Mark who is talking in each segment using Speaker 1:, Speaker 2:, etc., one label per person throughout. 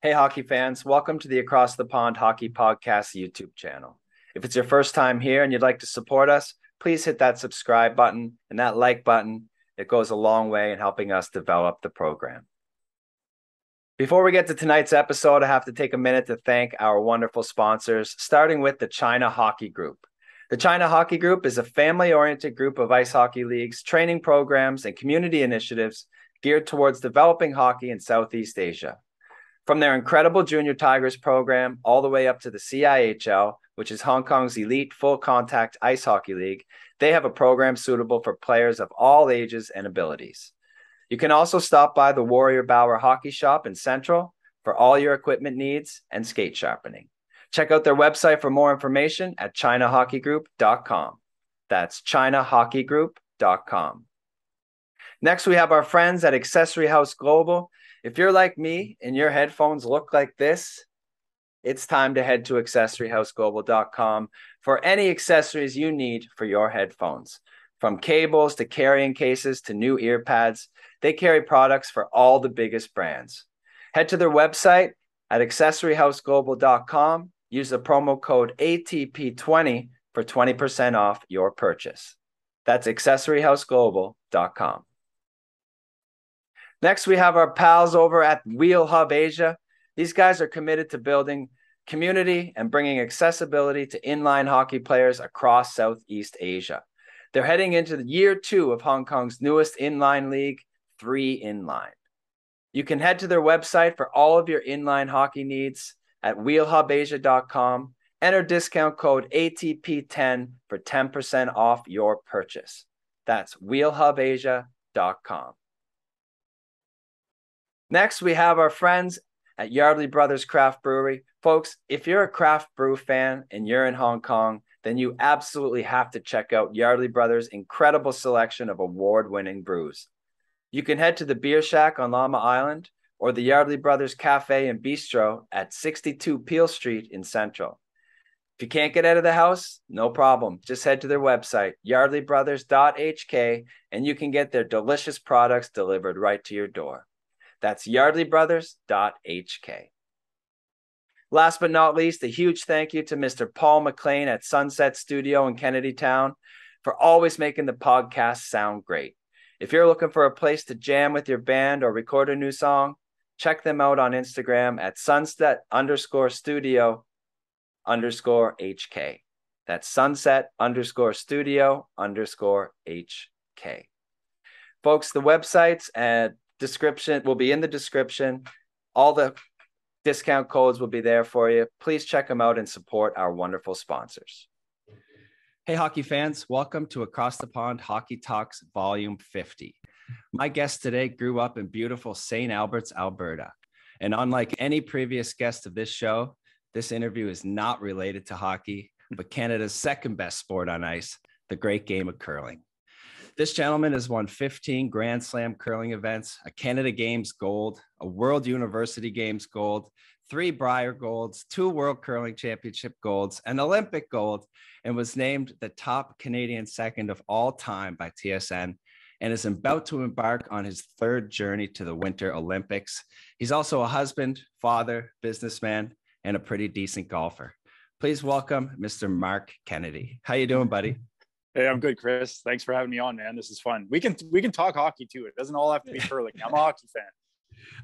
Speaker 1: Hey, hockey fans, welcome to the Across the Pond Hockey Podcast YouTube channel. If it's your first time here and you'd like to support us, please hit that subscribe button and that like button. It goes a long way in helping us develop the program. Before we get to tonight's episode, I have to take a minute to thank our wonderful sponsors, starting with the China Hockey Group. The China Hockey Group is a family-oriented group of ice hockey leagues, training programs, and community initiatives geared towards developing hockey in Southeast Asia. From their incredible Junior Tigers program all the way up to the CIHL, which is Hong Kong's elite full-contact ice hockey league, they have a program suitable for players of all ages and abilities. You can also stop by the Warrior Bauer Hockey Shop in Central for all your equipment needs and skate sharpening. Check out their website for more information at ChinaHockeyGroup.com. That's ChinaHockeyGroup.com. Next, we have our friends at Accessory House Global. If you're like me and your headphones look like this, it's time to head to AccessoryHouseGlobal.com for any accessories you need for your headphones. From cables to carrying cases to new ear pads, they carry products for all the biggest brands. Head to their website at AccessoryHouseGlobal.com. Use the promo code ATP20 for 20% off your purchase. That's AccessoryHouseGlobal.com. Next, we have our pals over at Wheel Hub Asia. These guys are committed to building community and bringing accessibility to inline hockey players across Southeast Asia. They're heading into the year 2 of Hong Kong's newest inline league, 3 Inline. You can head to their website for all of your inline hockey needs at wheelhubasia.com. Enter discount code ATP10 for 10% off your purchase. That's wheelhubasia.com. Next, we have our friends at Yardley Brothers Craft Brewery. Folks, if you're a craft brew fan and you're in Hong Kong, then you absolutely have to check out Yardley Brothers' incredible selection of award-winning brews. You can head to the Beer Shack on Llama Island or the Yardley Brothers Cafe and Bistro at 62 Peel Street in Central. If you can't get out of the house, no problem. Just head to their website, yardleybrothers.hk, and you can get their delicious products delivered right to your door. That's yardleybrothers.hk. Last but not least, a huge thank you to Mr. Paul McLean at Sunset Studio in Kennedy Town for always making the podcast sound great. If you're looking for a place to jam with your band or record a new song, check them out on Instagram at sunset_studio_HK. That's sunset_studio_HK. Folks, the websites and description will be in the description. All the discount codes will be there for you. Please check them out and support our wonderful sponsors. Hey, hockey fans, welcome to Across the Pond Hockey Talks Volume 50. My guest today grew up in beautiful St. Albert's, Alberta. And unlike any previous guest of this show, this interview is not related to hockey, but Canada's second best sport on ice, the great game of curling. This gentleman has won 15 Grand Slam curling events, a Canada Games gold, a World University Games gold, 3 Brier golds, 2 World Curling Championship golds, an Olympic gold, and was named the top Canadian second of all time by TSN, and is about to embark on his 3rd journey to the Winter Olympics. He's also a husband, father, businessman, and a pretty decent golfer. Please welcome Mr. Marc Kennedy. How you doing, buddy?
Speaker 2: Hey, I'm good, Chris. Thanks for having me on, man. This is fun. We can talk hockey too. It doesn't all have to be curling. I'm a hockey fan.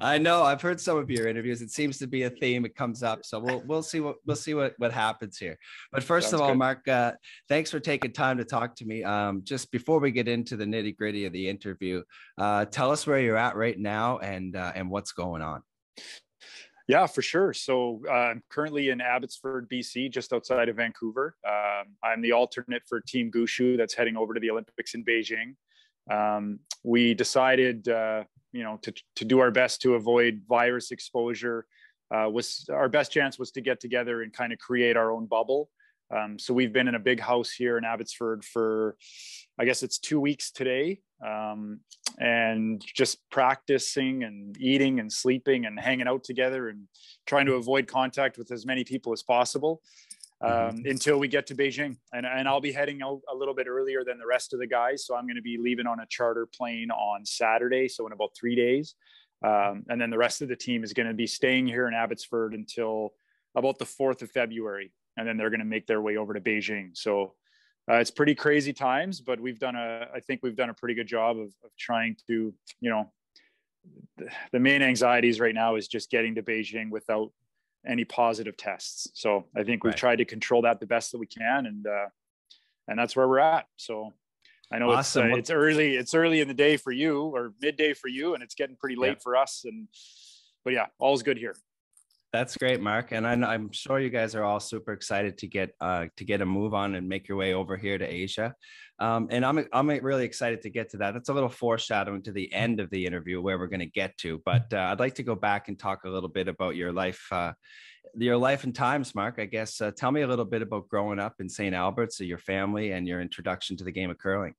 Speaker 1: I know. I've heard some of your interviews. It seems to be a theme. It comes up. So we'll see what happens here. But first of all, Marc, thanks for taking time to talk to me. Just before we get into the nitty gritty of the interview, tell us where you're at right now and what's going on.
Speaker 2: Yeah, for sure. So I'm currently in Abbotsford, BC, just outside of Vancouver. I'm the alternate for Team Gushu that's heading over to the Olympics in Beijing. We decided, to do our best to avoid virus exposure. Our best chance was to get together and kind of create our own bubble. So we've been in a big house here in Abbotsford for, I guess it's 2 weeks today. And just practicing and eating and sleeping and hanging out together and trying to avoid contact with as many people as possible until we get to Beijing. And I'll be heading out a little bit earlier than the rest of the guys. So I'm going to be leaving on a charter plane on Saturday. So in about 3 days. And then the rest of the team is going to be staying here in Abbotsford until about the 4th of February. And then they're going to make their way over to Beijing. So it's pretty crazy times, but I think we've done a pretty good job of trying to, the main anxieties right now is just getting to Beijing without any positive tests. So I think we've tried to control that the best that we can. And that's where we're at. So I know
Speaker 1: awesome.
Speaker 2: It's early in the day for you, or midday for you, and it's getting pretty late for us. But yeah, all's good here.
Speaker 1: That's great, Mark. And I'm sure you guys are all super excited to get a move on and make your way over here to Asia. And I'm really excited to get to that. It's a little foreshadowing to the end of the interview where we're going to get to. But I'd like to go back and talk a little bit about your life and times, Mark. I guess tell me a little bit about growing up in St. Albert, so your family and your introduction to the game of curling.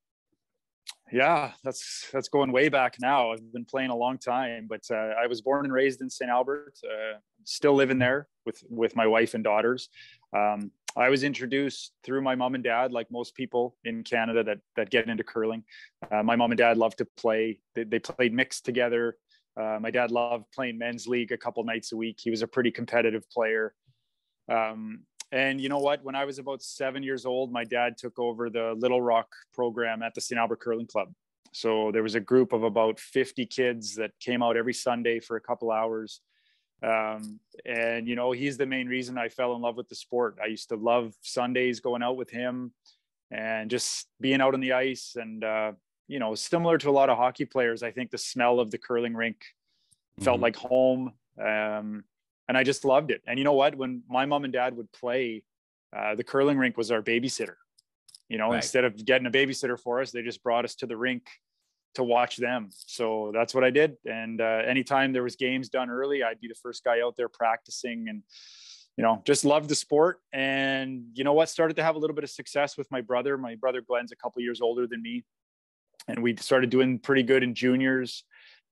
Speaker 2: Yeah, that's going way back now. I've been playing a long time, but I was born and raised in St. Albert, still living there with my wife and daughters. I was introduced through my mom and dad, like most people in Canada that get into curling. My mom and dad loved to play. They played mixed together. My dad loved playing men's league a couple nights a week. He was a pretty competitive player. And you know what? When I was about 7 years old, my dad took over the Little Rock program at the St. Albert Curling Club. So there was a group of about 50 kids that came out every Sunday for a couple hours. And, he's the main reason I fell in love with the sport. I used to love Sundays going out with him and just being out on the ice. And, similar to a lot of hockey players, I think the smell of the curling rink felt like home. And I just loved it. And you know what? When my mom and dad would play, the curling rink was our babysitter. Instead of getting a babysitter for us, they just brought us to the rink to watch them. So that's what I did. And anytime there was games done early, I'd be the first guy out there practicing and, just loved the sport. And you know what? Started to have a little bit of success with my brother. My brother Glenn's a couple years older than me. And we started doing pretty good in juniors.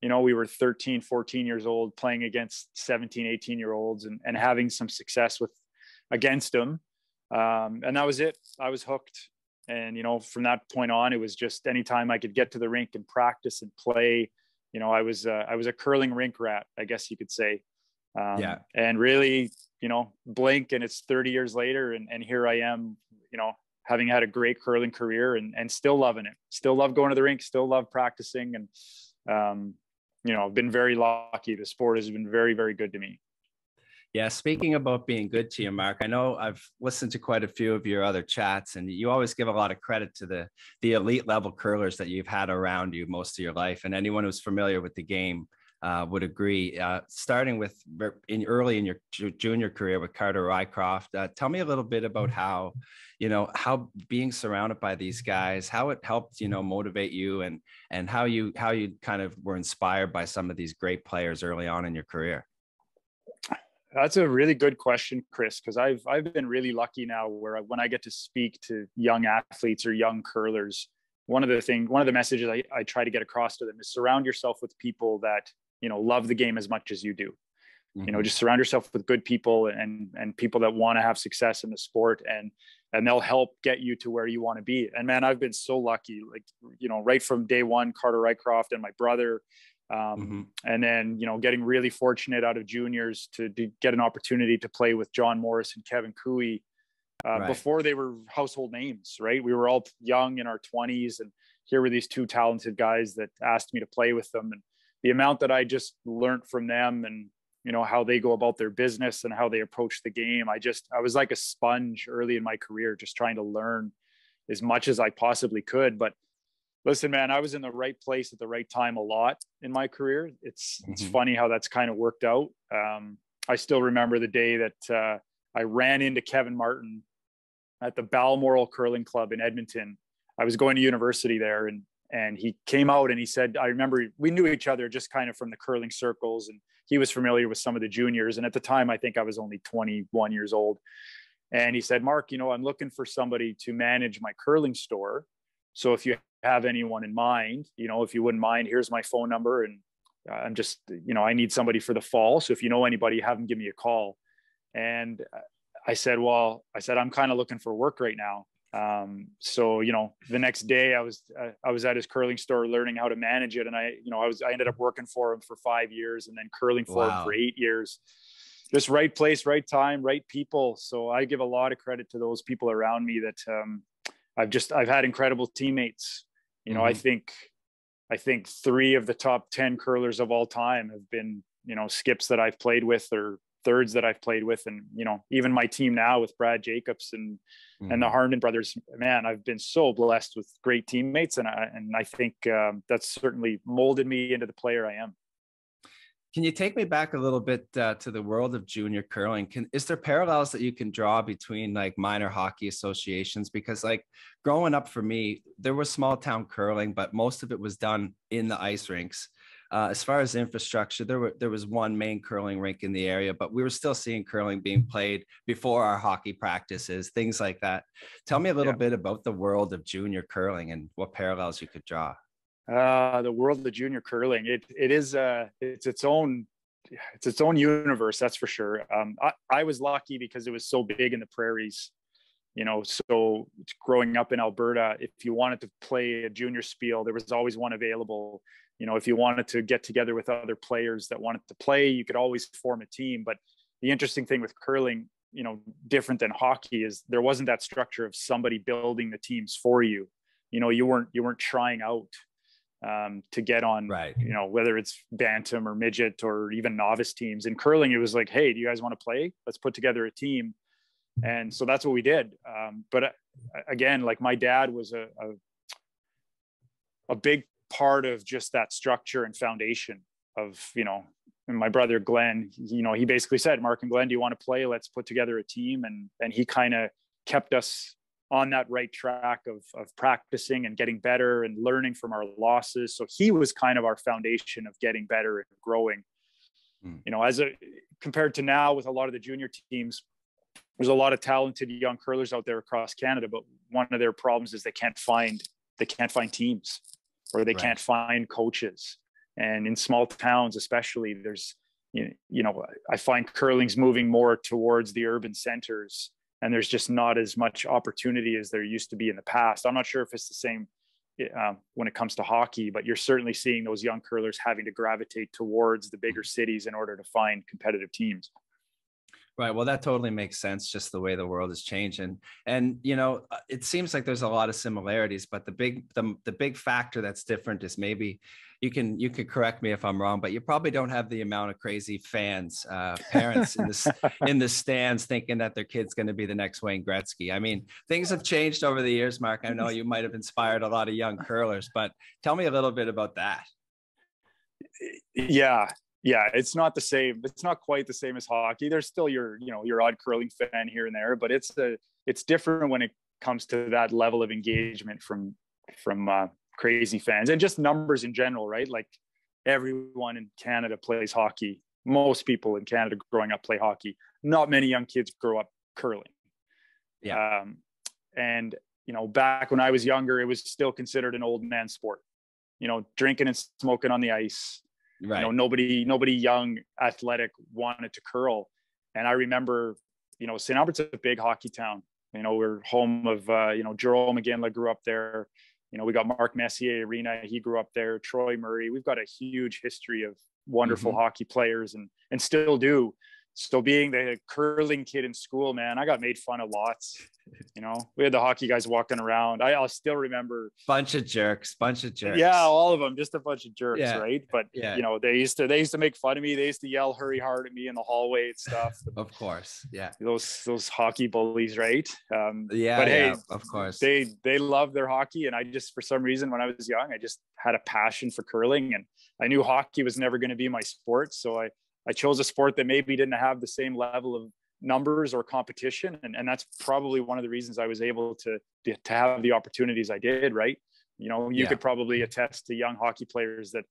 Speaker 2: We were 13, 14 years old playing against 17, 18-year-olds and having some success against them. And that was it. I was hooked. And, from that point on, it was just anytime I could get to the rink and practice and play, I was a curling rink rat, I guess you could say. And really, blink and it's 30 years later. And here I am, having had a great curling career and still loving it. Still love going to the rink, still love practicing. And, I've been very lucky. The sport has been very, very good to me.
Speaker 1: Yeah. Speaking about being good to you, Mark, I know I've listened to quite a few of your other chats, and you always give a lot of credit to the elite level curlers that you've had around you most of your life. And anyone who's familiar with the game would agree. Starting with early in your junior career with Carter Rycroft, tell me a little bit about how being surrounded by these guys, how it helped, motivate you and how you kind of were inspired by some of these great players early on in your career.
Speaker 2: That's a really good question, Chris, because I've been really lucky now when I get to speak to young athletes or young curlers, one of the messages I try to get across to them is surround yourself with people that, love the game as much as you do. Just surround yourself with good people and people that want to have success in the sport and they'll help get you to where you want to be. And man, I've been so lucky, right from day one, Carter Rycroft and my brother, and then, getting really fortunate out of juniors to get an opportunity to play with John Morris and Kevin Cooey before they were household names, right? We were all young in our 20s, and here were these two talented guys that asked me to play with them. And the amount that I just learned from them and, how they go about their business and how they approach the game. I was like a sponge early in my career, just trying to learn as much as I possibly could. But listen, man, I was in the right place at the right time a lot in my career. It's funny how that's kind of worked out. I still remember the day that I ran into Kevin Martin at the Balmoral Curling Club in Edmonton. I was going to university there, and he came out and he said, I remember we knew each other just kind of from the curling circles, and he was familiar with some of the juniors. And at the time, I think I was only 21 years old. And he said, Mark, I'm looking for somebody to manage my curling store. So if you have anyone in mind, if you wouldn't mind, here's my phone number. And I'm just, I need somebody for the fall. So if you know anybody, have them give me a call. And I said, I'm kind of looking for work right now. So, the next day I was at his curling store learning how to manage it. And I ended up working for him for 5 years and then curling for him for 8 years. Just right place, right time, right people. So I give a lot of credit to those people around me that, I've had incredible teammates. I think 3 of the top 10 curlers of all time have been, skips that I've played with or thirds that I've played with. And, even my team now with Brad Jacobs and the Harnden brothers, man, I've been so blessed with great teammates. And I think that's certainly molded me into the player I am.
Speaker 1: Can you take me back a little bit to the world of junior curling? Is there parallels that you can draw between like minor hockey associations? Because like growing up for me, there was small town curling, but most of it was done in the ice rinks. As far as infrastructure, there was one main curling rink in the area, but we were still seeing curling being played before our hockey practices, things like that. Tell me a little bit about the world of junior curling and what parallels you could draw.
Speaker 2: The world of junior curling, it's its own universe, that's for sure. I was lucky because it was so big in the prairies, so growing up in Alberta, if you wanted to play a junior spiel, there was always one available. If you wanted to get together with other players that wanted to play, you could always form a team. But the interesting thing with curling, different than hockey, is there wasn't that structure of somebody building the teams for you. You weren't trying out to get on,
Speaker 1: right?
Speaker 2: Whether it's bantam or midget or even novice teams. In curling, it was like, hey, do you guys want to play? Let's put together a team. And so that's what we did. But again, like my dad was a big part of just that structure and foundation of, and my brother Glenn, he basically said, Mark and Glenn, do you want to play? Let's put together a team. And he kind of kept us on that right track of practicing and getting better and learning from our losses. So he was kind of our foundation of getting better and growing. Compared to now with a lot of the junior teams, there's a lot of talented young curlers out there across Canada, but one of their problems is they can't find teams, or they can't find coaches. And in small towns, especially, there's, I find curling's moving more towards the urban centers, and there's just not as much opportunity as there used to be in the past. I'm not sure if it's the same when it comes to hockey, but you're certainly seeing those young curlers having to gravitate towards the bigger cities in order to find competitive teams.
Speaker 1: Right. Well, that totally makes sense, just the way the world is changing. And, it seems like there's a lot of similarities, but the big factor that's different is maybe you could correct me if I'm wrong, but you probably don't have the amount of crazy fans, parents in the stands thinking that their kid's going to be the next Wayne Gretzky. I mean, things have changed over the years, Mark. I know you might have inspired a lot of young curlers, but tell me a little bit about that.
Speaker 2: Yeah, it's not the same. It's not quite the same as hockey. There's still your odd curling fan here and there, but it's different when it comes to that level of engagement from crazy fans and just numbers in general, right? Like everyone in Canada plays hockey. Most people in Canada growing up play hockey. Not many young kids grow up curling.
Speaker 1: Yeah.
Speaker 2: And back when I was younger, it was still considered an old man sport. Drinking and smoking on the ice.
Speaker 1: Right.
Speaker 2: Nobody young, athletic wanted to curl. And I remember, St. Albert's a big hockey town. We're home of, Jerome McGinley grew up there. We got Mark Messier Arena. He grew up there. Troy Murray. We've got a huge history of wonderful hockey players and still do. So being the curling kid in school, man, I got made fun of lots. We had the hockey guys walking around. I'll still remember
Speaker 1: bunch of jerks.
Speaker 2: Yeah, all of them, just a bunch of jerks, right? But they used to make fun of me. They used to yell "hurry hard" at me in the hallway and stuff.
Speaker 1: Of course, yeah.
Speaker 2: Those hockey bullies, right?
Speaker 1: But hey, of course,
Speaker 2: they love their hockey, and I just, for some reason, when I was young, I just had a passion for curling, and I knew hockey was never going to be my sport, so I chose a sport that maybe didn't have the same level of numbers or competition. And that's probably one of the reasons I was able to have the opportunities I did, right? You could probably attest to young hockey players that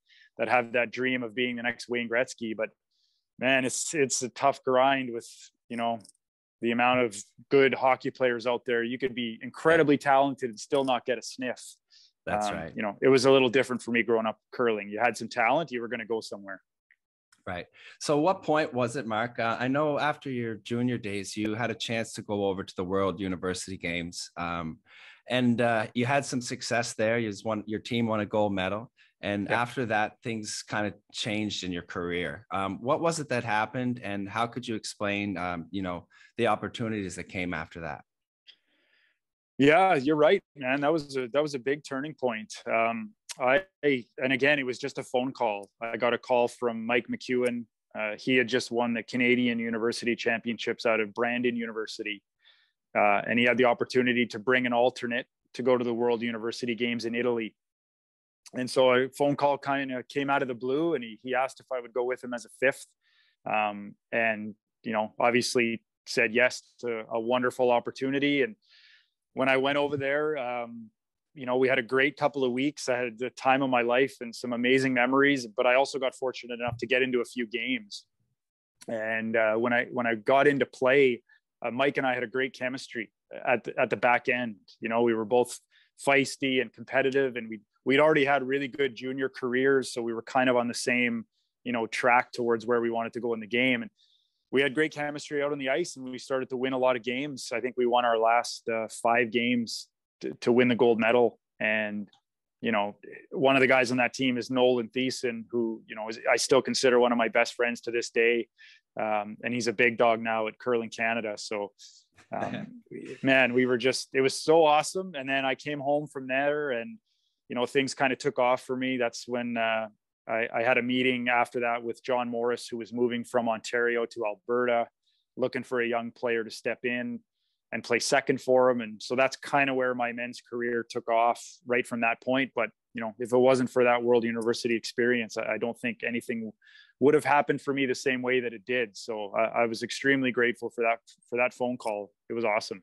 Speaker 2: have that dream of being the next Wayne Gretzky, but man, it's a tough grind with, the amount of good hockey players out there. You could be incredibly talented and still not get a sniff.
Speaker 1: That's right.
Speaker 2: It was a little different for me growing up curling. You had some talent, you were going to go somewhere.
Speaker 1: Right. So what point was it, Mark? I know after your junior days, you had a chance to go over to the World University Games, and you had some success there. Your team won a gold medal. And
Speaker 2: Yep.
Speaker 1: after that, things kind of changed in your career. What was it that happened, and how could you explain, the opportunities that came after that?
Speaker 2: Yeah, you're right, man. That was a big turning point. And again, it was just a phone call. I got a call from Mike McEwen. He had just won the Canadian University Championships out of Brandon University, and he had the opportunity to bring an alternate to go to the World University Games in Italy. And so a phone call kind of came out of the blue, and he asked if I would go with him as a fifth. And obviously said yes to a wonderful opportunity. And when I went over there, we had a great couple of weeks. I had the time of my life and some amazing memories, but I also got fortunate enough to get into a few games. And when I got into play, Mike and I had a great chemistry at the back end. We were both feisty and competitive, and we'd already had really good junior careers. So we were kind of on the same, track towards where we wanted to go in the game. And we had great chemistry out on the ice, and we started to win a lot of games. I think we won our last 5 games to win the gold medal. And, one of the guys on that team is Nolan Thiessen, who, I still consider one of my best friends to this day. And he's a big dog now at Curling Canada. So, man, it was so awesome. And then I came home from there, and, things kind of took off for me. That's when I had a meeting after that with John Morris, who was moving from Ontario to Alberta, looking for a young player to step in and play second for him. And so that's kind of where my men's career took off right from that point. But, if it wasn't for that World University experience, I don't think anything would have happened for me the same way that it did. So I was extremely grateful for that phone call. It was awesome.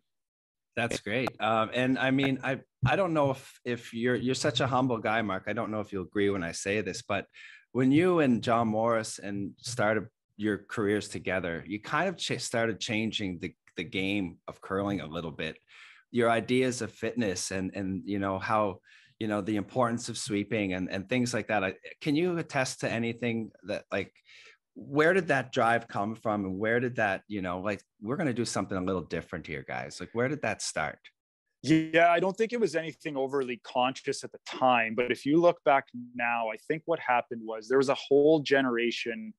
Speaker 1: That's great. And I mean, I don't know if you're such a humble guy, Mark. I don't know if you'll agree when I say this, but when you and John Morris and started your careers together, you kind of started changing the game of curling a little bit. Your ideas of fitness and how the importance of sweeping and things like that. Can you attest to anything that, like, where did that drive come from, and where did that, we're going to do something a little different here, guys? Like, where did that start?
Speaker 2: Yeah, I don't think it was anything overly conscious at the time, but if you look back now, I think what happened was there was a whole generation,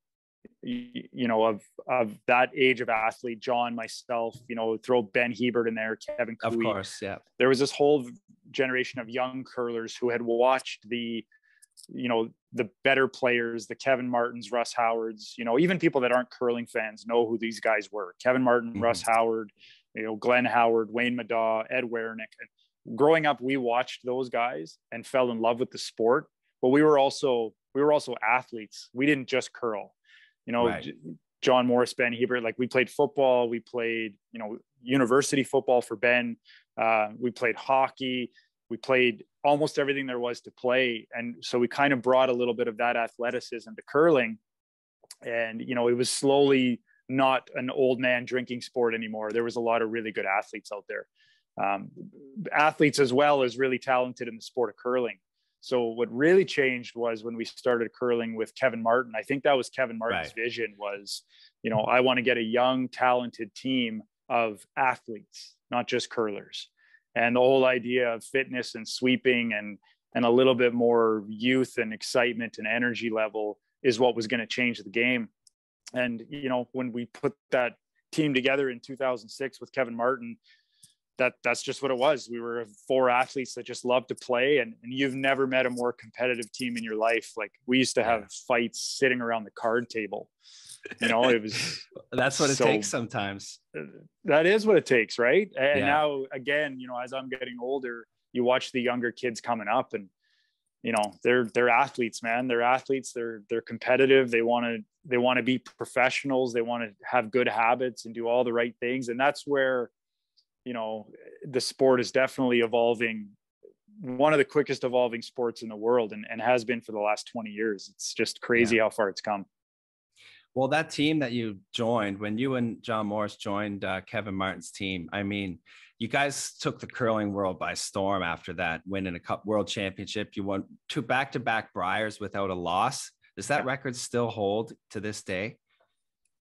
Speaker 2: of that age of athlete, John, myself, throw Ben Hebert in there, Kevin Cooey.
Speaker 1: Of course, yeah.
Speaker 2: There was this whole generation of young curlers who had watched the better players, the Kevin Martins, Russ Howards, even people that aren't curling fans know who these guys were. Kevin Martin, mm-hmm. Russ Howard, Glenn Howard, Wayne Madaw, Ed Wernick. Growing up, we watched those guys and fell in love with the sport, but we were also athletes. We didn't just curl. Right. John Morris, Ben Hebert, like, we played football, we played, university football for Ben. We played hockey, we played almost everything there was to play. And so we kind of brought a little bit of that athleticism to curling. And, it was slowly not an old man drinking sport anymore. There was a lot of really good athletes out there. Athletes as well as really talented in the sport of curling. So what really changed was when we started curling with Kevin Martin. I think that was Kevin Martin's vision was, I want to get a young, talented team of athletes, not just curlers. And the whole idea of fitness and sweeping and a little bit more youth and excitement and energy level is what was going to change the game. And, when we put that team together in 2006 with Kevin Martin, that's just what it was. We were 4 athletes that just loved to play, and you've never met a more competitive team in your life. Like, we used to have fights sitting around the card table. It was
Speaker 1: that's what it takes sometimes.
Speaker 2: That is what it takes, right? And now, again, as I'm getting older, you watch the younger kids coming up, and they're athletes, man. They're athletes. They're competitive. They want to be professionals. They want to have good habits and do all the right things. And that's where the sport is definitely evolving, one of the quickest evolving sports in the world, and has been for the last 20 years. It's just crazy how far it's come.
Speaker 1: Well, that team that you joined, when you and John Morris joined Kevin Martin's team, I mean, you guys took the curling world by storm after that, winning a world championship. You won 2 back-to-back Briers without a loss. Does that record still hold to this day?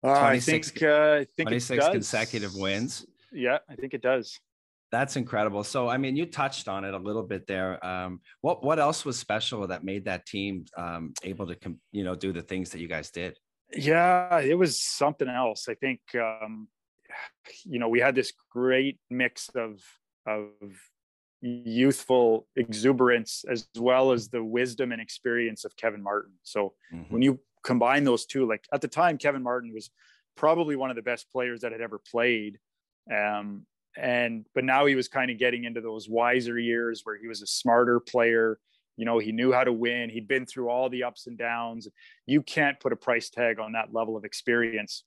Speaker 2: I think it
Speaker 1: 26
Speaker 2: does.
Speaker 1: consecutive wins.
Speaker 2: Yeah, I think it does.
Speaker 1: That's incredible. So, I mean, you touched on it a little bit there. What else was special that made that team able to, do the things that you guys did?
Speaker 2: Yeah, it was something else. I think, we had this great mix of youthful exuberance as well as the wisdom and experience of Kevin Martin. So when you combine those two, like at the time, Kevin Martin was probably one of the best players that had ever played. But now he was kind of getting into those wiser years where he was a smarter player. He knew how to win. He'd been through all the ups and downs. You can't put a price tag on that level of experience.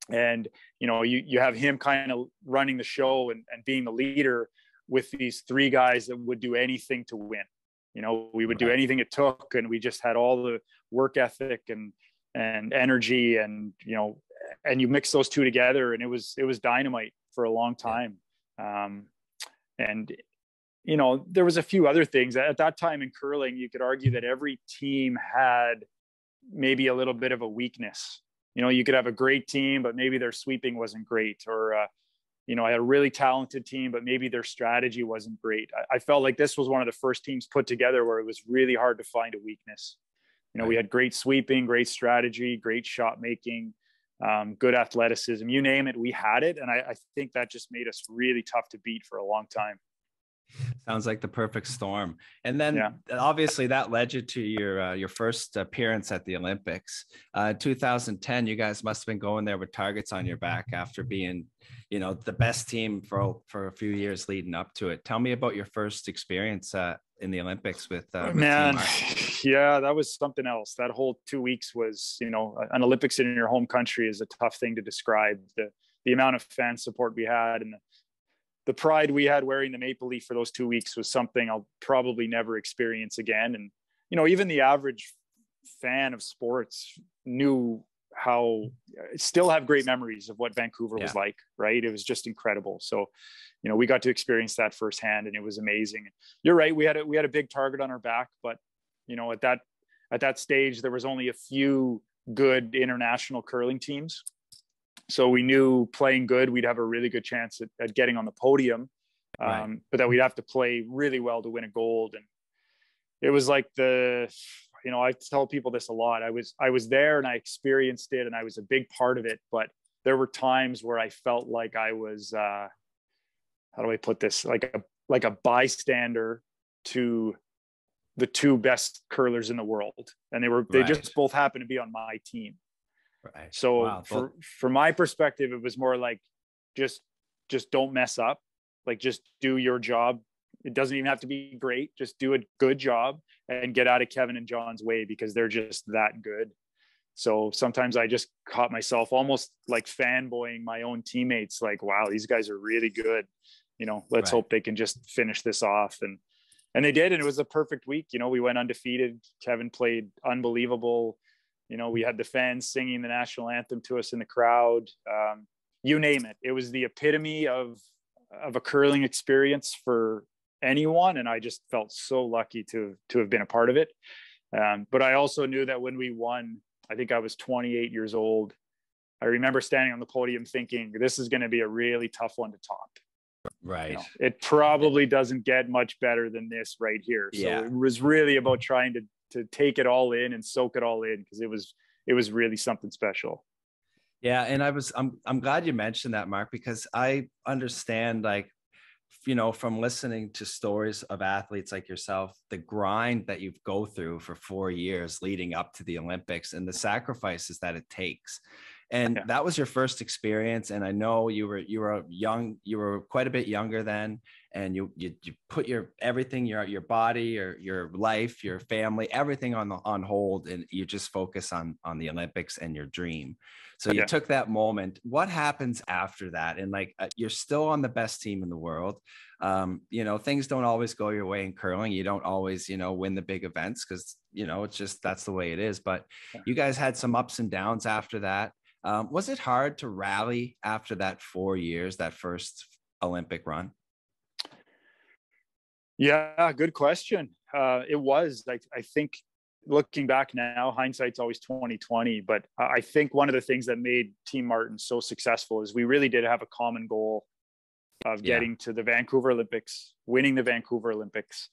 Speaker 2: And, you have him kind of running the show and being the leader with these three guys that would do anything to win. We would do anything it took, and we just had all the work ethic and energy, and you mix those two together, and it was dynamite for a long time. There was a few other things at that time in curling. You could argue that every team had maybe a little bit of a weakness. You could have a great team, but maybe their sweeping wasn't great, or I had a really talented team, but maybe their strategy wasn't great. I felt like this was one of the first teams put together where it was really hard to find a weakness. We had great sweeping, great strategy, great shot making, good athleticism, you name it, we had it. And I think that just made us really tough to beat for a long time.
Speaker 1: Sounds like the perfect storm. And then obviously that led you to your first appearance at the Olympics. 2010, you guys must have been going there with targets on your back after being, the best team for a few years leading up to it. Tell me about your first experience in the Olympics with
Speaker 2: man. Yeah, that was something else. That whole 2 weeks was, an Olympics in your home country is a tough thing to describe. The amount of fan support we had and the pride we had wearing the maple leaf for those 2 weeks was something I'll probably never experience again. And, even the average fan of sports knew how still have great memories of what Vancouver was like, right? It was just incredible. So, we got to experience that firsthand, and it was amazing. You're right. We had a big target on our back, but, at that stage, there was only a few good international curling teams. So we knew playing good, we'd have a really good chance at getting on the podium, but that we'd have to play really well to win a gold. And it was like I tell people this a lot. I was there and I experienced it and I was a big part of it, but there were times where I felt like I was, how do I put this? Like a bystander to the two best curlers in the world. And they just both happened to be on my team. Right. So from my perspective, it was more like, just don't mess up. Like, just do your job. It doesn't even have to be great. Just do a good job and get out of Kevin and John's way, because they're just that good. So sometimes I just caught myself almost like fanboying my own teammates. Like, wow, these guys are really good. Let's hope they can just finish this off. And they did. And it was a perfect week. We went undefeated. Kevin played unbelievable. We had the fans singing the national anthem to us in the crowd. You name it. It was the epitome of a curling experience for anyone. And I just felt so lucky to have been a part of it. But I also knew that when we won, I think I was 28 years old. I remember standing on the podium thinking, this is going to be a really tough one to top.
Speaker 1: Right.
Speaker 2: It probably doesn't get much better than this right here. So it was really about trying to take it all in and soak it all in, because it was really something special.
Speaker 1: Yeah. And I'm glad you mentioned that, Mark, because I understand, from listening to stories of athletes like yourself, the grind that you go through for 4 years leading up to the Olympics and the sacrifices that it takes. And that was your first experience. And I know you were young, you were quite a bit younger then. And you put everything, your body, your life, your family, everything on hold. And you just focus on the Olympics and your dream. So you took that moment. What happens after that? And you're still on the best team in the world. Things don't always go your way in curling. You don't always, win the big events, because, it's just, that's the way it is. But you guys had some ups and downs after that. Was it hard to rally after that 4 years, that first Olympic run?
Speaker 2: Yeah, good question. It was. I think looking back now, hindsight's always 2020, but I think one of the things that made Team Martin so successful is we really did have a common goal of getting to the Vancouver Olympics, winning the Vancouver Olympics.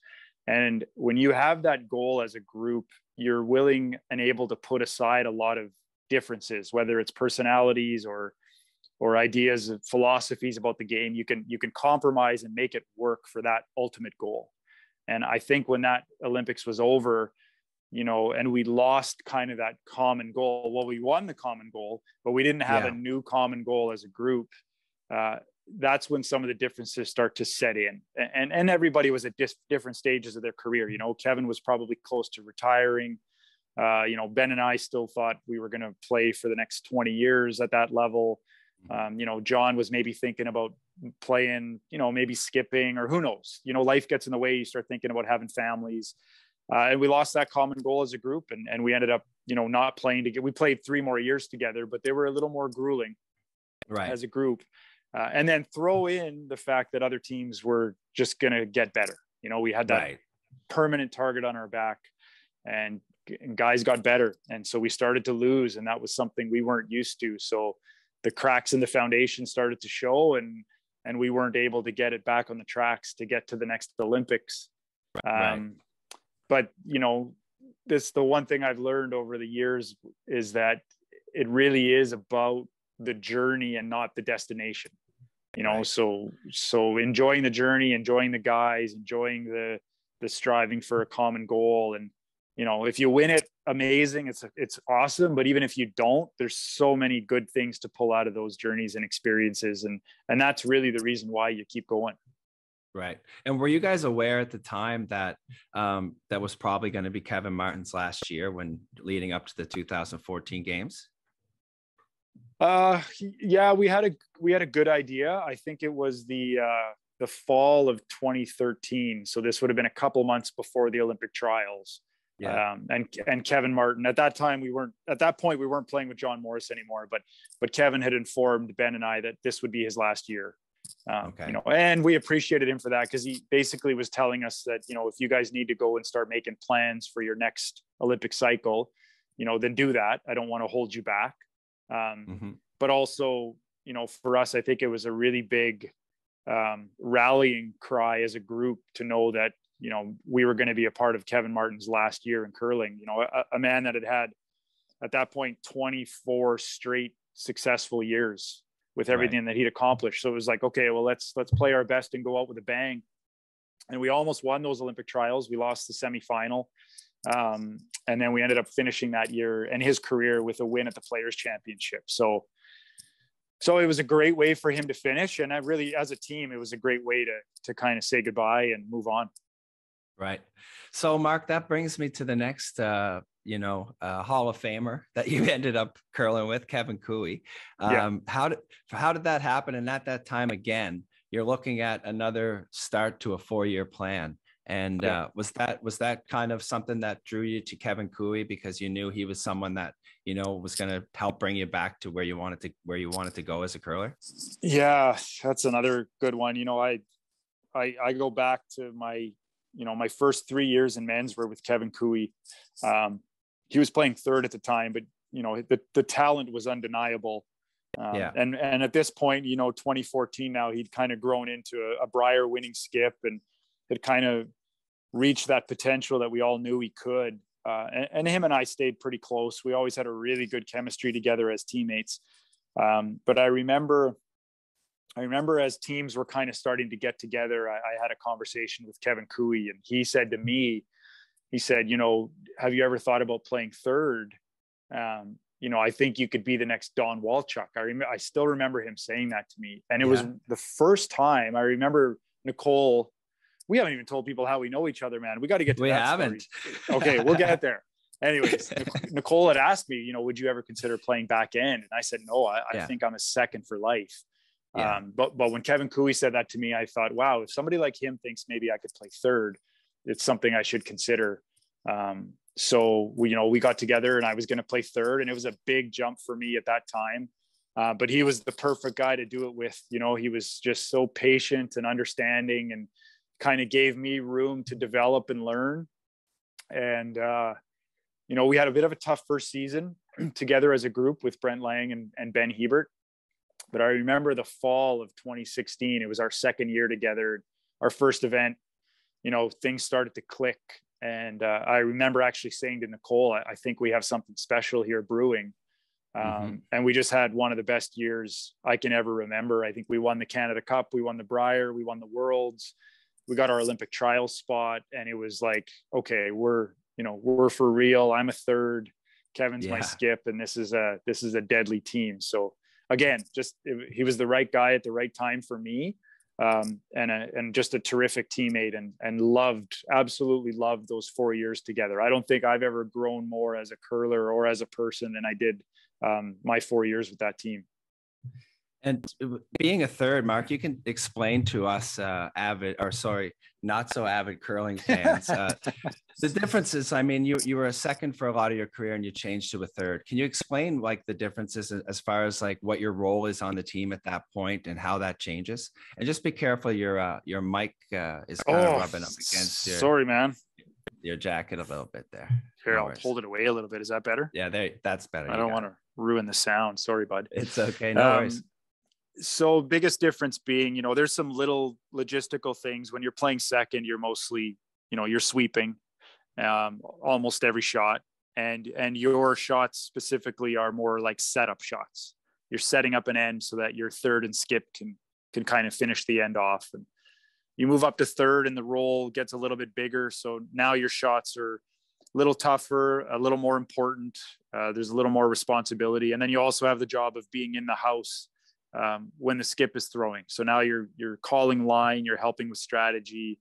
Speaker 2: And when you have that goal as a group, you're willing and able to put aside a lot of differences, whether it's personalities or ideas of philosophies about the game. You can compromise and make it work for that ultimate goal. And I think when that Olympics was over, and we lost kind of that common goal. Well, we won the common goal, but we didn't have a new common goal as a group. That's when some of the differences start to set in. And everybody was at different stages of their career. Kevin was probably close to retiring. Ben and I still thought we were going to play for the next 20 years at that level. John was maybe thinking about playing, maybe skipping, or who knows, life gets in the way. You start thinking about having families. And we lost that common goal as a group, and we ended up, not playing together. We played 3 more years together, but they were a little more grueling as a group. And then throw in the fact that other teams were just going to get better. We had that permanent target on our back, and guys got better. And so we started to lose, and that was something we weren't used to. So the cracks in the foundation started to show, and we weren't able to get it back on the tracks to get to the next Olympics. But, the one thing I've learned over the years is that it really is about the journey and not the destination, so enjoying the journey, enjoying the guys, enjoying the striving for a common goal. And, if you win it, amazing. It's awesome. But even if you don't, there's so many good things to pull out of those journeys and experiences. And that's really the reason why you keep going.
Speaker 1: Right. And were you guys aware at the time that that was probably going to be Kevin Martin's last year when leading up to the 2014 games?
Speaker 2: Yeah, we had a good idea. I think it was the fall of 2013. So this would have been a couple months before the Olympic trials. Yeah. And Kevin Martin, at that point, we weren't playing with John Morris anymore, but Kevin had informed Ben and I that this would be his last year. And we appreciated him for that, because he basically was telling us that, if you guys need to go and start making plans for your next Olympic cycle, then do that. I don't want to hold you back. But also, for us, I think it was a really big rallying cry as a group to know that, we were going to be a part of Kevin Martin's last year in curling, a man that had at that point 24 straight successful years with everything that he'd accomplished. So it was like, okay, well, let's play our best and go out with a bang. And we almost won those Olympic trials. We lost the semifinal. And then we ended up finishing that year and his career with a win at the Players Championship. So it was a great way for him to finish. And I really, as a team, it was a great way to kind of say goodbye and move on.
Speaker 1: Right. So Mark, that brings me to the next, Hall of Famer that you ended up curling with, Kevin Koe. How did that happen? And at that time, again, you're looking at another start to a 4-year plan. And was that kind of something that drew you to Kevin Koe, because you knew he was someone that, was going to help bring you back to where you wanted to go as a curler? Yeah,
Speaker 2: that's another good one. I go back to my first 3 years in men's were with Kevin Koe. He was playing third at the time, but the talent was undeniable. And at this point, 2014 now, he'd kind of grown into a Brier winning skip and had kind of reached that potential that we all knew he could. And him and I stayed pretty close. We always had a really good chemistry together as teammates. But I remember as teams were kind of starting to get together, I had a conversation with Kevin Koe, and he said to me, have you ever thought about playing third? I think you could be the next Don Walchuk. I still remember him saying that to me. And it was the first time I remember Nicole. We haven't even told people how we know each other, man. We got to get to that story. Okay, we'll get there. Anyways, Nicole had asked me, would you ever consider playing back end? And I said, no, I think I'm a second for life. But when Kevin Koe said that to me, I thought, wow, if somebody like him thinks maybe I could play third, it's something I should consider. So we got together and I was going to play third, and it was a big jump for me at that time. But he was the perfect guy to do it with. He was just so patient and understanding, and kind of gave me room to develop and learn. And we had a bit of a tough first season together as a group with Brent Lang and Ben Hebert. But I remember the fall of 2016, it was our second year together, our first event, things started to click. And I remember actually saying to Nicole, I think we have something special here brewing. And we just had one of the best years I can ever remember. I think we won the Canada Cup, we won the Brier, we won the Worlds, we got our Olympic trials spot. And it was like, okay, we're for real. I'm a third, Kevin's my skip, and this is a deadly team. So again, he was the right guy at the right time for me. And just a terrific teammate, and absolutely loved those 4 years together. I don't think I've ever grown more as a curler or as a person than I did my 4 years with that team.
Speaker 1: And being a third, Mark, you can explain to us not so avid curling fans, the differences. I mean, you were a second for a lot of your career and you changed to a third. Can you explain like the differences as far as like what your role is on the team at that point and how that changes? And just be careful, your mic is kind of rubbing up against your jacket a little bit there.
Speaker 2: Here, I'll hold it away a little bit. Is that better?
Speaker 1: Yeah, that's better.
Speaker 2: I don't want to ruin the sound. Sorry, bud.
Speaker 1: It's okay. No worries.
Speaker 2: So biggest difference being, there's some little logistical things. When you're playing second, you're mostly, you're sweeping almost every shot. And your shots specifically are more like setup shots. You're setting up an end so that your third and skip can kind of finish the end off. And you move up to third and the role gets a little bit bigger. So now your shots are a little tougher, a little more important. There's a little more responsibility. And then you also have the job of being in the house when the skip is throwing. So now you're calling line, you're helping with strategy.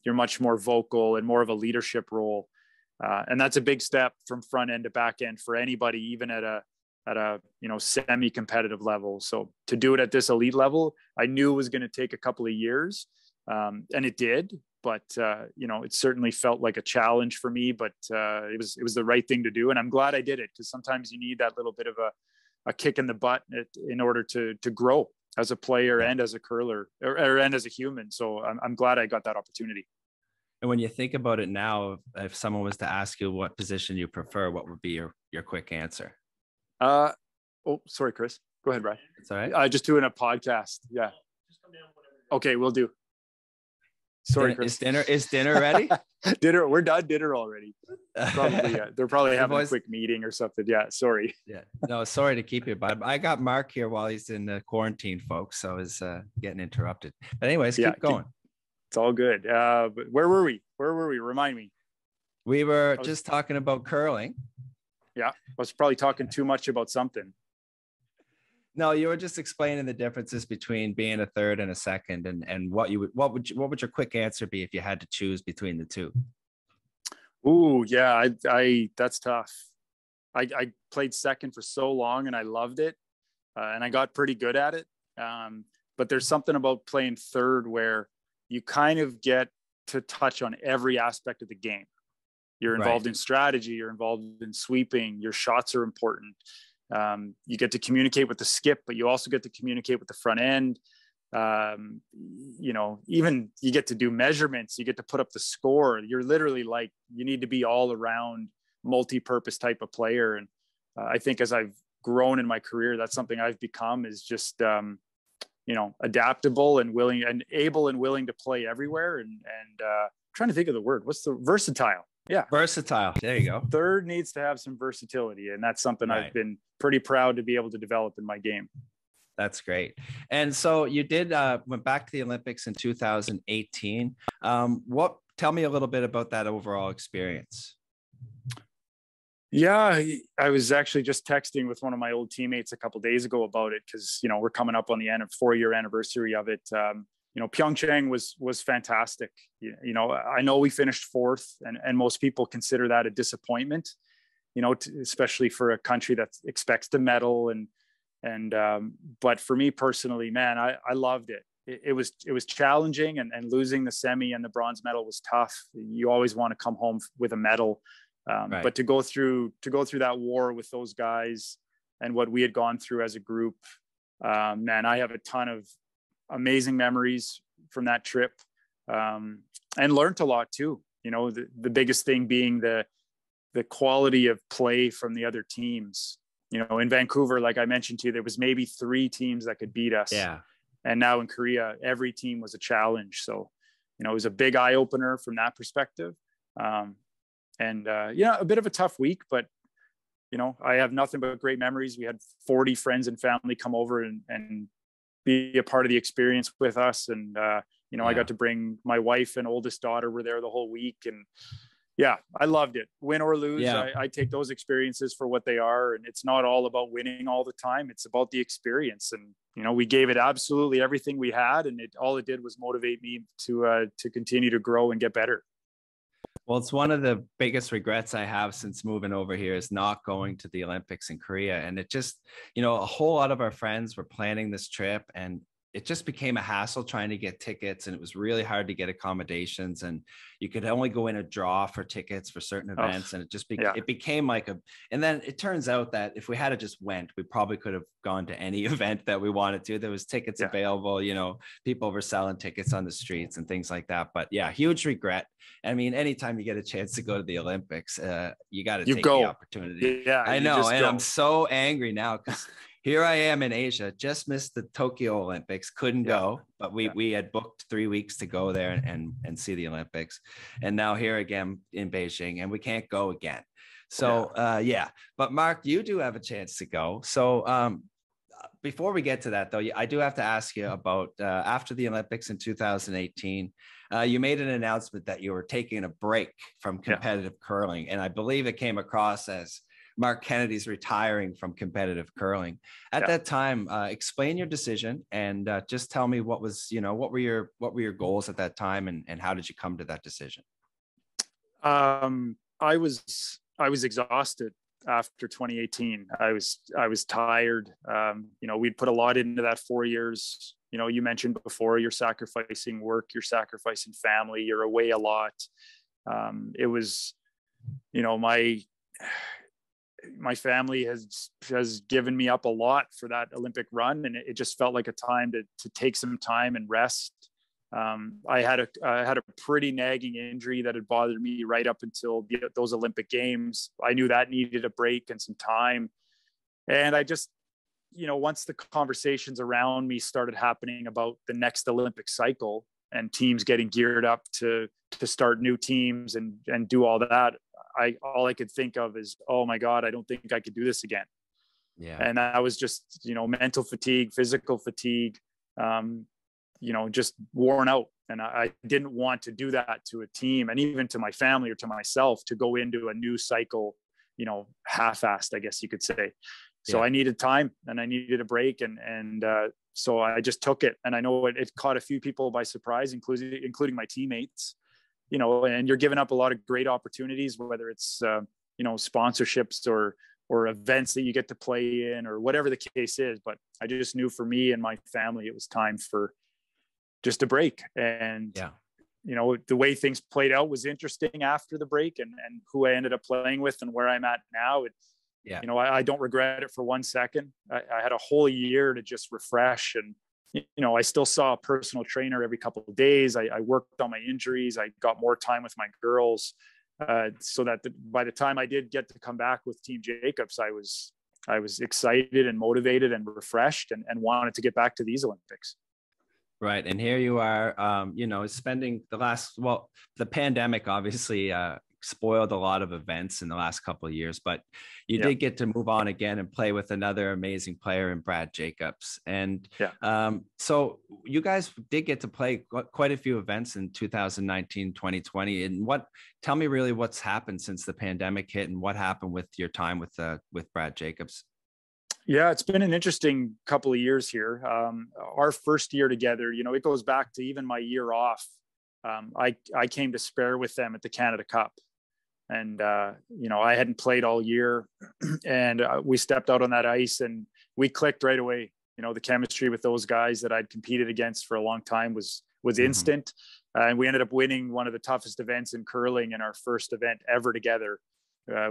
Speaker 2: You're much more vocal and more of a leadership role. And that's a big step from front end to back end for anybody, even at a semi-competitive level. So to do it at this elite level, I knew it was going to take a couple of years. And it did, but it certainly felt like a challenge for me, but it was the right thing to do. And I'm glad I did it, because sometimes you need that little bit of a kick in the butt in order to grow as a player and as a curler and as a human. So I'm glad I got that opportunity.
Speaker 1: And when you think about it now, if someone was to ask you what position you prefer, what would be your quick answer?
Speaker 2: Sorry, Chris. Go ahead, Brad.
Speaker 1: It's all right.
Speaker 2: Just doing a podcast. Yeah. Just come down whenever. Okay, we'll do. Sorry, Chris.
Speaker 1: Is dinner ready?
Speaker 2: Dinner. We're done dinner already. Probably. They're probably having a quick meeting or something. Yeah. Sorry.
Speaker 1: Yeah. No, sorry to keep you, but I got Mark here while he's in the quarantine, folks. So I was getting interrupted. But anyways, keep going.
Speaker 2: It's all good. But where were we? Remind me.
Speaker 1: We were just talking about curling.
Speaker 2: Yeah. I was probably talking too much about something.
Speaker 1: No, you were just explaining the differences between being a third and a second, and what would your quick answer be if you had to choose between the two?
Speaker 2: Ooh, yeah, I that's tough. I played second for so long and I loved it, and I got pretty good at it. But there's something about playing third where you kind of get to touch on every aspect of the game. You're involved in strategy, you're involved in sweeping, your shots are important. You get to communicate with the skip, but you also get to communicate with the front end. Even you get to do measurements, you get to put up the score. You're literally like, you need to be all around multi-purpose type of player. And I think as I've grown in my career, that's something I've become, is just, adaptable and willing and able and willing to play everywhere. And trying to think of the word, what's the versatile? Yeah.
Speaker 1: Versatile. There you go.
Speaker 2: Third needs to have some versatility. And that's something I've been pretty proud to be able to develop in my game.
Speaker 1: That's great. And so you went back to the Olympics in 2018. Tell me a little bit about that overall experience.
Speaker 2: Yeah, I was actually just texting with one of my old teammates a couple of days ago about it, because, we're coming up on the end of 4-year anniversary of it. Pyeongchang was fantastic. I know we finished fourth, and most people consider that a disappointment, especially for a country that expects to medal. But for me personally, man, I loved it. It was challenging, and losing the semi and the bronze medal was tough. You always want to come home with a medal. But to go through that war with those guys and what we had gone through as a group, man, I have a ton of amazing memories from that trip, and learned a lot too. The biggest thing being the the quality of play from the other teams. In Vancouver, like I mentioned to you, there was maybe 3 teams that could beat us.
Speaker 1: Yeah.
Speaker 2: And now in Korea, every team was a challenge. So, it was a big eye opener from that perspective. A bit of a tough week, but, I have nothing but great memories. We had 40 friends and family come over and be a part of the experience with us. And, I got to bring my wife and oldest daughter were there the whole week. And yeah, I loved it. Win or lose, I take those experiences for what they are. And it's not all about winning all the time. It's about the experience. And, we gave it absolutely everything we had. And all it did was motivate me to continue to grow and get better.
Speaker 1: Well, it's one of the biggest regrets I have since moving over here is not going to the Olympics in Korea. And it just, a whole lot of our friends were planning this trip, and it just became a hassle trying to get tickets, and it was really hard to get accommodations, and you could only go in a draw for tickets for certain events. And it just it became like and then it turns out that if we had just went, we probably could have gone to any event that we wanted to. There was tickets available, people were selling tickets on the streets and things like that. But yeah, huge regret. I mean, anytime you get a chance to go to the Olympics, you got to take the opportunity.
Speaker 2: Yeah,
Speaker 1: I know. And I'm so angry now because here I am in Asia, just missed the Tokyo Olympics, couldn't go, but we had booked 3 weeks to go there and see the Olympics. And now here again in Beijing, and we can't go again. So, but Marc, you do have a chance to go. So before we get to that, though, I do have to ask you about after the Olympics in 2018, you made an announcement that you were taking a break from competitive curling. And I believe it came across as Marc Kennedy's retiring from competitive curling. At that time, explain your decision and just tell me what was, what were your goals at that time, and how did you come to that decision?
Speaker 2: I was exhausted after 2018. I was tired. We'd put a lot into that 4 years. You mentioned before, you're sacrificing work, you're sacrificing family, you're away a lot. It was, my family has given me up a lot for that Olympic run, and it just felt like a time to take some time and rest. I had a pretty nagging injury that had bothered me right up until those Olympic Games. I knew that needed a break and some time, and I just, once the conversations around me started happening about the next Olympic cycle and teams getting geared up to start new teams and do all that, all I could think of is, oh my God, I don't think I could do this again. Yeah. And that was just, mental fatigue, physical fatigue, just worn out. And I didn't want to do that to a team, and even to my family or to myself, to go into a new cycle, half-assed, I guess you could say. So I needed time and I needed a break. And so I just took it. And I know it caught a few people by surprise, including my teammates. And you're giving up a lot of great opportunities, whether it's, sponsorships or events that you get to play in or whatever the case is. But I just knew for me and my family, it was time for just a break. And, the way things played out was interesting after the break, and who I ended up playing with and where I'm at now. I don't regret it for 1 second. I had a whole year to just refresh, and I still saw a personal trainer every couple of days. I worked on my injuries. I got more time with my girls, so that by the time I did get to come back with Team Jacobs, I was excited and motivated and refreshed and wanted to get back to these Olympics.
Speaker 1: Right. And here you are, spending the pandemic obviously spoiled a lot of events in the last couple of years, but you did get to move on again and play with another amazing player in Brad Jacobs. And so you guys did get to play quite a few events in 2019, 2020. And tell me really what's happened since the pandemic hit, and what happened with your time with Brad Jacobs?
Speaker 2: Yeah, it's been an interesting couple of years here. Our first year together, it goes back to even my year off. I came to spare with them at the Canada Cup, and I hadn't played all year, and we stepped out on that ice and we clicked right away. The chemistry with those guys that I'd competed against for a long time was instant, and we ended up winning one of the toughest events in curling in our first event ever together.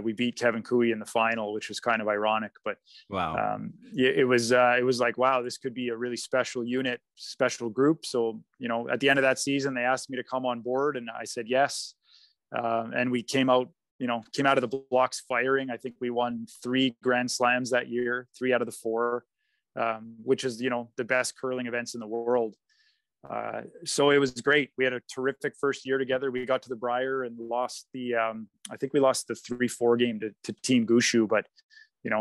Speaker 2: We beat Kevin Cooey in the final, which was kind of ironic, but wow. It was like, wow, this could be a really special unit, special group. So, at the end of that season, they asked me to come on board, and I said yes. And we came out came out of the blocks firing. I think we won 3 Grand Slams that year, 3 out of the 4, which is, the best curling events in the world. So it was great. We had a terrific first year together. We got to the Brier and lost I think we lost the 3-4 game to Team Gushu, but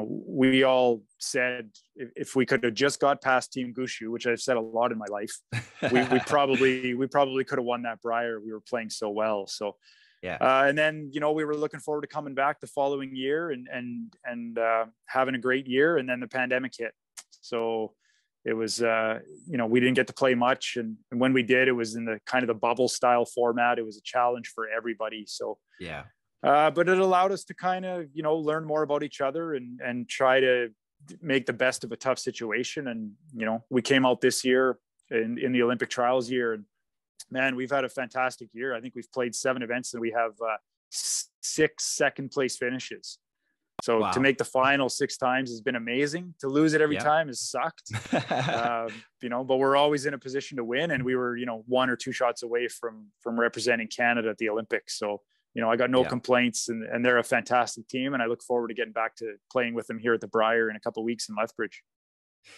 Speaker 2: we all said if we could have just got past Team Gushu, which I've said a lot in my life, we probably could have won that Brier. We were playing so well. So,
Speaker 1: yeah.
Speaker 2: And then, we were looking forward to coming back the following year and having a great year. And then the pandemic hit. So it was, we didn't get to play much. And when we did, it was in the kind of the bubble style format. It was a challenge for everybody. So,
Speaker 1: yeah.
Speaker 2: But it allowed us to kind of, learn more about each other and try to make the best of a tough situation. And, we came out this year in the Olympic trials year, and man, we've had a fantastic year. I think we've played 7 events and we have 6 second place finishes. So wow. To make the final 6 times has been amazing. To lose it every time has sucked, but we're always in a position to win. And we were, 1 or 2 shots away from representing Canada at the Olympics. So, I got no complaints, and they're a fantastic team. And I look forward to getting back to playing with them here at the Brier in a couple of weeks in Lethbridge.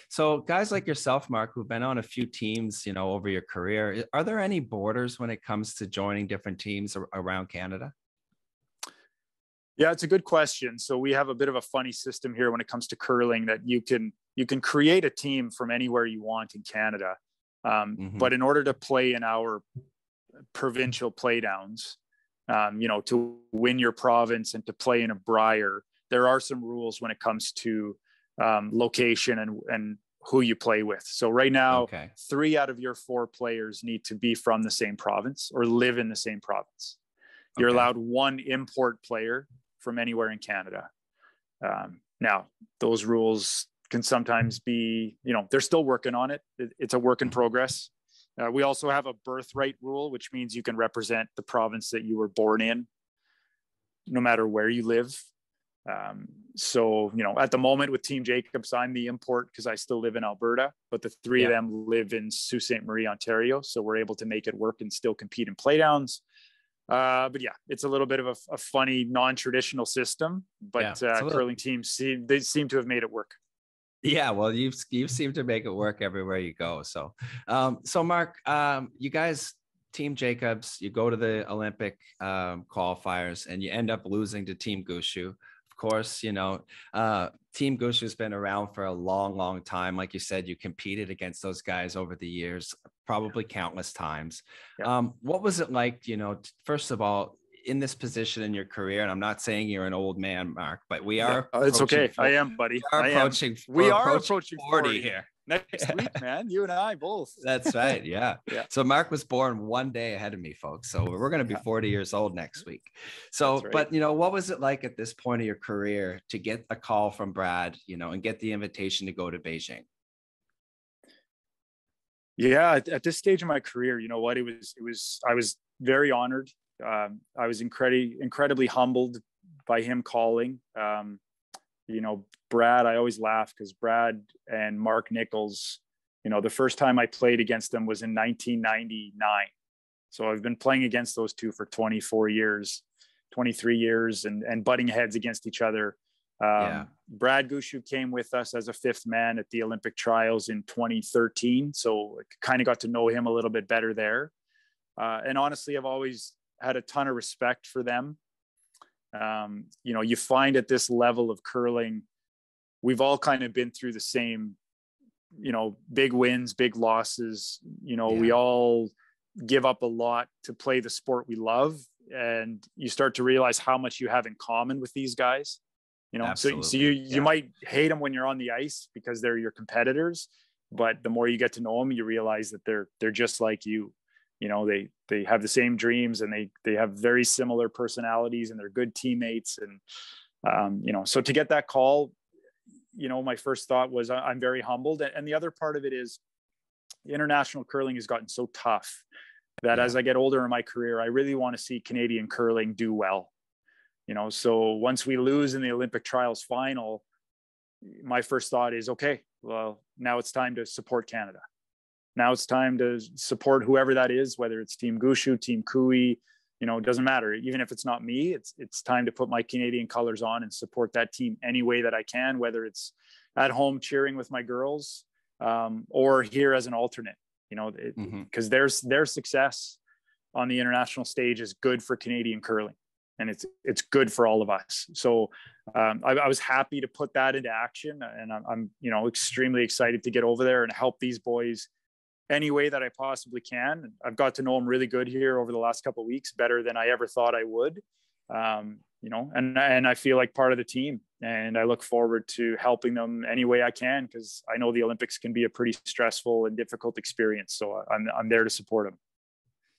Speaker 1: So guys like yourself, Mark, who've been on a few teams, over your career, are there any borders when it comes to joining different teams around Canada?
Speaker 2: Yeah, it's a good question. So we have a bit of a funny system here when it comes to curling, that you can create a team from anywhere you want in Canada. But in order to play in our provincial playdowns, to win your province and to play in a Brier, there are some rules when it comes to location and who you play with. So right now, 3 out of your 4 players need to be from the same province or live in the same province. You're allowed 1 import player from anywhere in Canada. Now, those rules can sometimes be, they're still working on it. It's a work in progress. We also have a birthright rule, which means you can represent the province that you were born in, no matter where you live. So, at the moment with Team Jacobs, I'm the import because I still live in Alberta, but the 3 of them live in Sault Ste. Marie, Ontario. So we're able to make it work and still compete in playdowns. But yeah, it's a little bit of a funny, non-traditional system, but curling teams seem to have made it work.
Speaker 1: Yeah, well, you've seemed to make it work everywhere you go. So, so Mark, you guys, Team Jacobs, you go to the Olympic qualifiers and you end up losing to Team Gushu. Of course, Team Gushu has been around for a long, long time. Like you said, you competed against those guys over the years, probably countless times. Yeah. What was it like, first of all, in this position in your career? And I'm not saying you're an old man, Mark, but we are.
Speaker 2: Yeah. It's okay. I am, buddy. We are approaching 40 here. Next week, man. You and I both.
Speaker 1: That's right. Yeah. So Mark was born 1 day ahead of me, folks. So we're going to be 40 years old next week. So, right. But, what was it like at this point of your career to get a call from Brad, and get the invitation to go to Beijing?
Speaker 2: Yeah. At this stage of my career, I was very honored. I was incredibly humbled by him calling. Brad, I always laugh because Brad and Mark Nichols, the first time I played against them was in 1999. So I've been playing against those two for 23 years and butting heads against each other. Brad Gushu came with us as a 5th man at the Olympic trials in 2013. So I kind of got to know him a little bit better there. And honestly, I've always had a ton of respect for them. You find at this level of curling, we've all kind of been through the same, big wins, big losses. We all give up a lot to play the sport we love. And you start to realize how much you have in common with these guys. So you might hate them when you're on the ice because they're your competitors, but the more you get to know them, you realize that they're just like you. They have the same dreams and they have very similar personalities and they're good teammates. And, so to get that call, my first thought was I'm very humbled. And the other part of it is international curling has gotten so tough that as I get older in my career, I really want to see Canadian curling do well. So once we lose in the Olympic trials final, my first thought is, okay, well, now it's time to support Canada. Now it's time to support whoever that is, whether it's Team Gushu, Team Kui, it doesn't matter. Even if it's not me, it's time to put my Canadian colors on and support that team any way that I can, whether it's at home cheering with my girls, or here as an alternate, because their success on the international stage is good for Canadian curling, and it's good for all of us. So I was happy to put that into action, and I'm extremely excited to get over there and help these boys any way that I possibly can. I've got to know them really good here over the last couple of weeks, better than I ever thought I would. And I feel like part of the team, and I look forward to helping them any way I can, because I know the Olympics can be a pretty stressful and difficult experience. So I'm there to support them.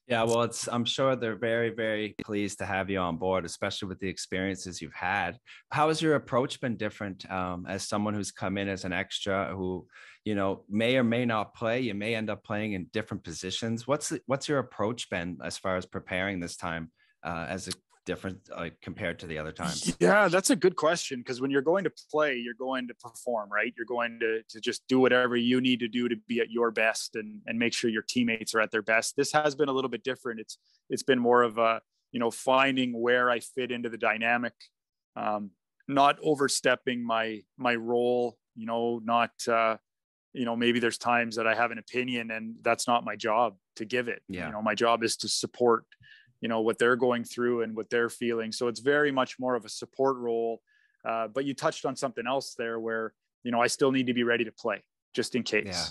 Speaker 1: Yeah, well, I'm sure they're very, very pleased to have you on board, especially with the experiences you've had. How has your approach been different, as someone who's come in as an extra who, may or may not play? You may end up playing in different positions. What's your approach been as far as preparing this time, as a different, compared to the other times?
Speaker 2: Yeah, that's a good question, because when you're going to play, you're going to perform, right? You're going to just do whatever you need to do to be at your best and make sure your teammates are at their best. This has been a little bit different. It's been more of a, finding where I fit into the dynamic, not overstepping my role, not, maybe there's times that I have an opinion and that's not my job to give it.
Speaker 1: Yeah.
Speaker 2: My job is to support what they're going through and what they're feeling. So it's very much more of a support role. But you touched on something else there where, I still need to be ready to play just in case.
Speaker 1: Yeah.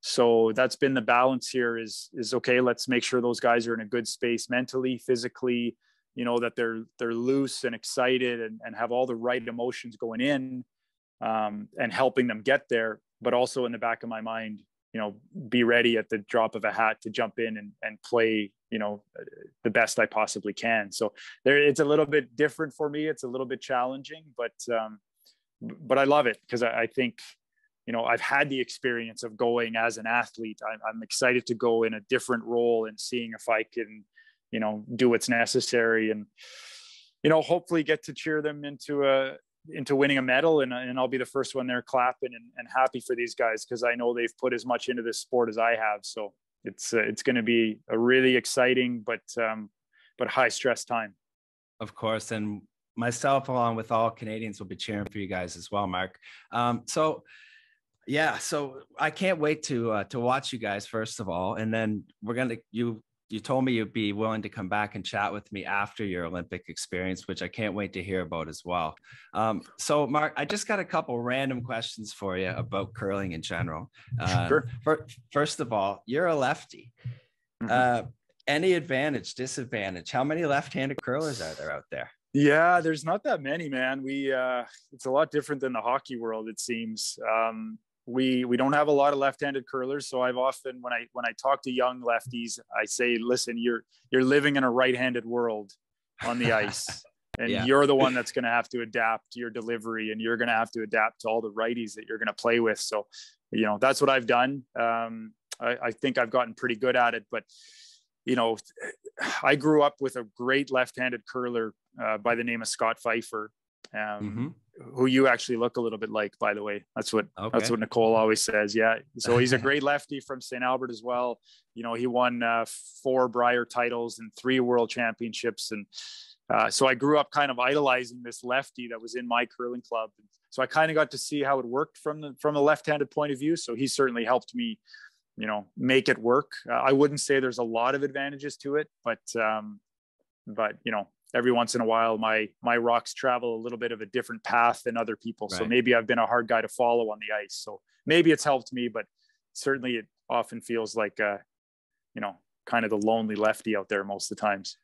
Speaker 2: So that's been the balance here is okay, let's make sure those guys are in a good space mentally, physically, that they're loose and excited and have all the right emotions going in, and helping them get there. But also in the back of my mind, be ready at the drop of a hat to jump in and play, the best I possibly can. So it's a little bit different for me. It's a little bit challenging, but I love it, because I think, I've had the experience of going as an athlete. I'm excited to go in a different role and seeing if I can, do what's necessary and, hopefully get to cheer them into winning a medal, and I'll be the first one there clapping and happy for these guys, because I know they've put as much into this sport as I have. So it's going to be a really exciting but high stress time.
Speaker 1: Of course, and myself, along with all Canadians, will be cheering for you guys as well, Mark. So I can't wait to watch you guys, first of all, and then you told me you'd be willing to come back and chat with me after your Olympic experience, which I can't wait to hear about as well. So Mark, I just got a couple random questions for you about curling in general.
Speaker 2: Sure.
Speaker 1: First of all, you're a lefty. Mm-hmm. Any advantage, disadvantage? How many left-handed curlers are there out there?
Speaker 2: Yeah, there's not that many, man. It's a lot different than the hockey world, it seems. We don't have a lot of left-handed curlers, so I've often, when I talk to young lefties, I say, listen, you're living in a right-handed world on the ice, and you're the one that's going to have to adapt your delivery, and you're going to have to adapt to all the righties that you're going to play with. So, that's what I've done. I think I've gotten pretty good at it, but I grew up with a great left-handed curler by the name of Scott Pfeiffer. Who you actually look a little bit like, by the way. That's what Nicole always says. Yeah. So he's a great lefty from St. Albert as well. He won 4 Brier titles and 3 world championships. And so I grew up kind of idolizing this lefty that was in my curling club. So I kind of got to see how it worked from a left-handed point of view. So he certainly helped me, make it work. I wouldn't say there's a lot of advantages to it, but every once in a while, my rocks travel a little bit of a different path than other people. Right. So maybe I've been a hard guy to follow on the ice. So maybe it's helped me, but certainly it often feels like, kind of the lonely lefty out there most of the times.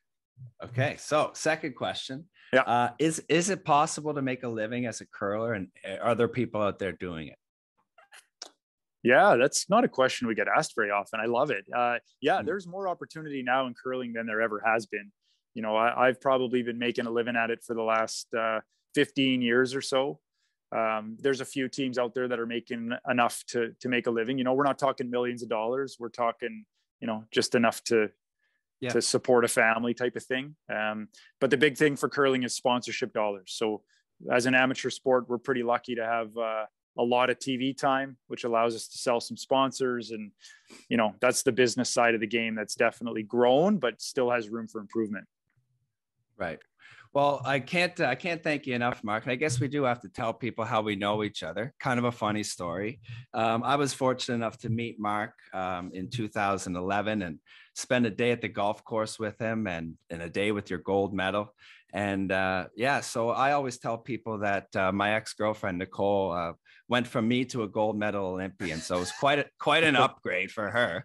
Speaker 1: Okay. So second question.
Speaker 2: Yeah.
Speaker 1: Is it possible to make a living as a curler, and are there people out there doing it?
Speaker 2: Yeah, that's not a question we get asked very often. I love it. There's more opportunity now in curling than there ever has been. I've probably been making a living at it for the last 15 years or so. There's a few teams out there that are making enough to make a living. We're not talking millions of dollars. We're talking, just enough to support a family type of thing. But the big thing for curling is sponsorship dollars. So as an amateur sport, we're pretty lucky to have, a lot of TV time, which allows us to sell some sponsors. And, you know, that's the business side of the game that's definitely grown, but still has room for improvement.
Speaker 1: Right. Well, I can't thank you enough, Mark. And I guess we do have to tell people how we know each other. Kind of a funny story. I was fortunate enough to meet Mark in 2011 and spend a day at the golf course with him and a day with your gold medal. And yeah, so I always tell people that my ex-girlfriend, Nicole, went from me to a gold medal Olympian. So it was quite an upgrade for her.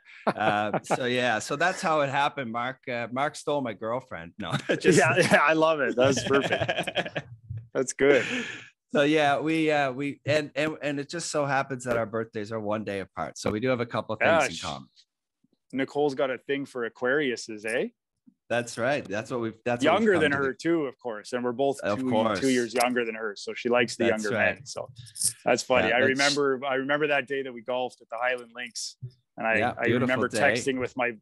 Speaker 1: So yeah, so that's how it happened, Mark. Mark stole my girlfriend. No, just...
Speaker 2: yeah, I love it. That's perfect. That's good.
Speaker 1: So yeah, we and it just so happens that our birthdays are one day apart. So we do have a couple of things in common.
Speaker 2: Nicole's got a thing for Aquariuses, eh?
Speaker 1: That's right. That's
Speaker 2: younger than her too, of course. And we're both 2 years younger than her. So she likes the younger men. So that's funny. Yeah, I remember that day that we golfed at the Highland Links. And I remember texting with my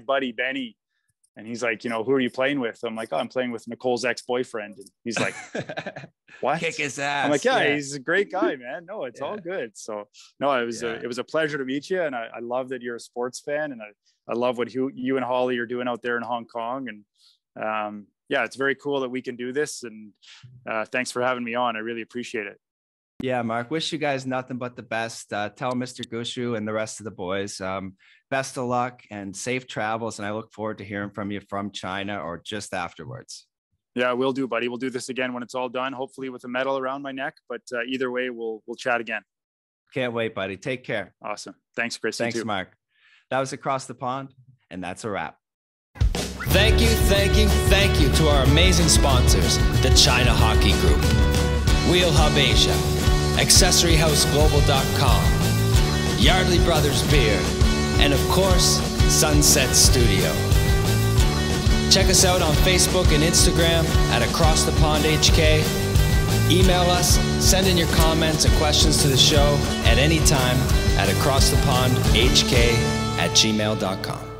Speaker 2: buddy Benny. And he's like, you know, who are you playing with? I'm like, oh, I'm playing with Nicole's ex-boyfriend. And he's like, what?
Speaker 1: Kick his ass.
Speaker 2: I'm like, yeah, he's a great guy, man. No, it's all good. So no, it was a pleasure to meet you. And I love that you're a sports fan. And I love what you and Holly are doing out there in Hong Kong. And yeah, it's very cool that we can do this. And thanks for having me on. I really appreciate it.
Speaker 1: Yeah, Mark, wish you guys nothing but the best. Tell Mr. Gushu and the rest of the boys, best of luck and safe travels. And I look forward to hearing from you from China or just afterwards.
Speaker 2: Yeah, we'll do, buddy. We'll do this again when it's all done, hopefully with a medal around my neck. But either way, we'll chat again.
Speaker 1: Can't wait, buddy. Take care.
Speaker 2: Awesome. Thanks, Chris.
Speaker 1: Thanks, Mark. That was Across the Pond, and that's a wrap.
Speaker 3: Thank you to our amazing sponsors, the China Hockey Group, Wheel Hub Asia, AccessoryHouseGlobal.com, Yardley Brothers Beer, and of course, Sunset Studio. Check us out on Facebook and Instagram at Across the Pond HK. Email us, send in your comments and questions to the show at any time at acrossthepondhk@gmail.com.